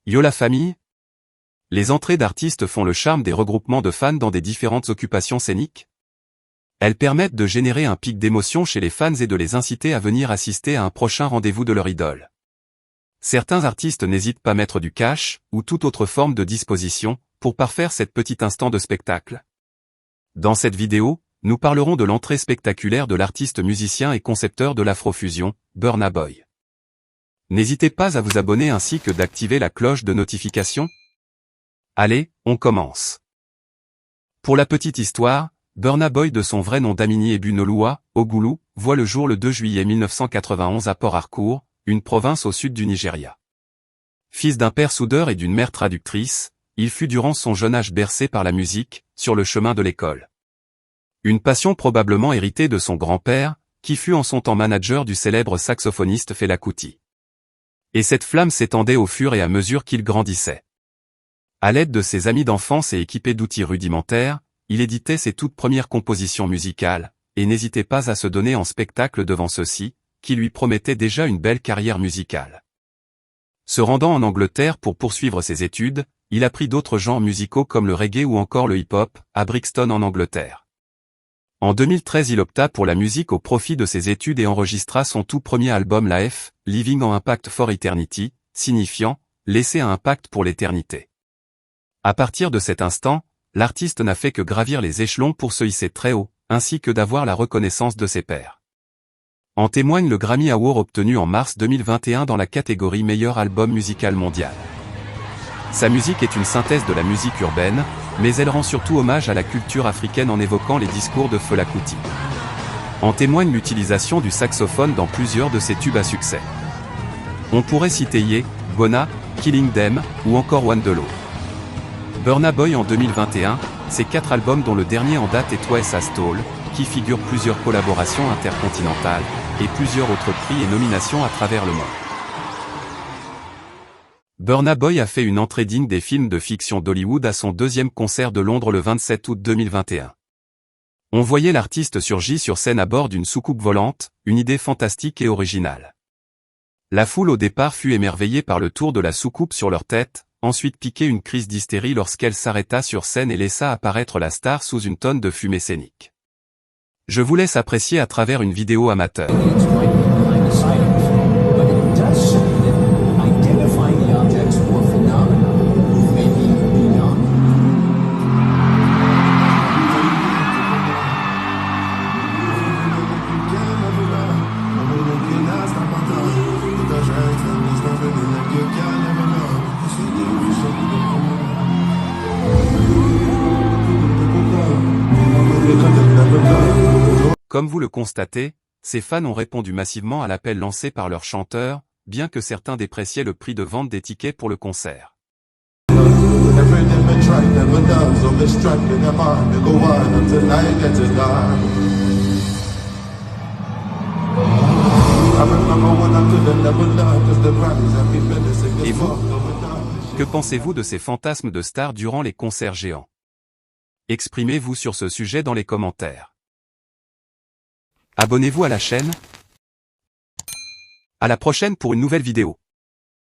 Yo la famille! Les entrées d'artistes font le charme des regroupements de fans dans des différentes occupations scéniques. Elles permettent de générer un pic d'émotion chez les fans et de les inciter à venir assister à un prochain rendez-vous de leur idole. Certains artistes n'hésitent pas à mettre du cash, ou toute autre forme de disposition, pour parfaire cet petit instant de spectacle. Dans cette vidéo, nous parlerons de l'entrée spectaculaire de l'artiste musicien et concepteur de l'afrofusion, Burna Boy. N'hésitez pas à vous abonner ainsi que d'activer la cloche de notification. Allez, on commence. Pour la petite histoire, Burna Boy de son vrai nom Damini Ebunoloua, Ogulu, voit le jour le 2 juillet 1991 à Port Harcourt, une province au sud du Nigeria. Fils d'un père soudeur et d'une mère traductrice, il fut durant son jeune âge bercé par la musique, sur le chemin de l'école. Une passion probablement héritée de son grand-père, qui fut en son temps manager du célèbre saxophoniste Fela Kuti. Et cette flamme s'étendait au fur et à mesure qu'il grandissait. À l'aide de ses amis d'enfance et équipé d'outils rudimentaires, il éditait ses toutes premières compositions musicales, et n'hésitait pas à se donner en spectacle devant ceux-ci, qui lui promettaient déjà une belle carrière musicale. Se rendant en Angleterre pour poursuivre ses études, il apprit d'autres genres musicaux comme le reggae ou encore le hip-hop, à Brixton en Angleterre. En 2013 il opta pour la musique au profit de ses études et enregistra son tout premier album Life, Living en Impact for Eternity, signifiant « laisser un impact pour l'éternité ». À partir de cet instant, l'artiste n'a fait que gravir les échelons pour se hisser très haut, ainsi que d'avoir la reconnaissance de ses pairs. En témoigne le Grammy Award obtenu en mars 2021 dans la catégorie Meilleur album musical mondial. Sa musique est une synthèse de la musique urbaine, mais elle rend surtout hommage à la culture africaine en évoquant les discours de Fela Kuti. En témoigne l'utilisation du saxophone dans plusieurs de ses tubes à succès. On pourrait citer Ye, Gonna, Killing Them, ou encore One Delo. Burna Boy en 2021, c'est 4 albums dont le dernier en date est Twice as Tall, qui figure plusieurs collaborations intercontinentales, et plusieurs autres prix et nominations à travers le monde. Burna Boy a fait une entrée digne des films de fiction d'Hollywood à son deuxième concert de Londres le 27 août 2021. On voyait l'artiste surgir sur scène à bord d'une soucoupe volante, une idée fantastique et originale. La foule au départ fut émerveillée par le tour de la soucoupe sur leur tête, ensuite piquait une crise d'hystérie lorsqu'elle s'arrêta sur scène et laissa apparaître la star sous une tonne de fumée scénique. Je vous laisse apprécier à travers une vidéo amateur. Comme vous le constatez, ses fans ont répondu massivement à l'appel lancé par leur chanteur, bien que certains dépréciaient le prix de vente des tickets pour le concert. Et vous? Que pensez-vous de ces fantasmes de stars durant les concerts géants? Exprimez-vous sur ce sujet dans les commentaires. Abonnez-vous à la chaîne. À la prochaine pour une nouvelle vidéo.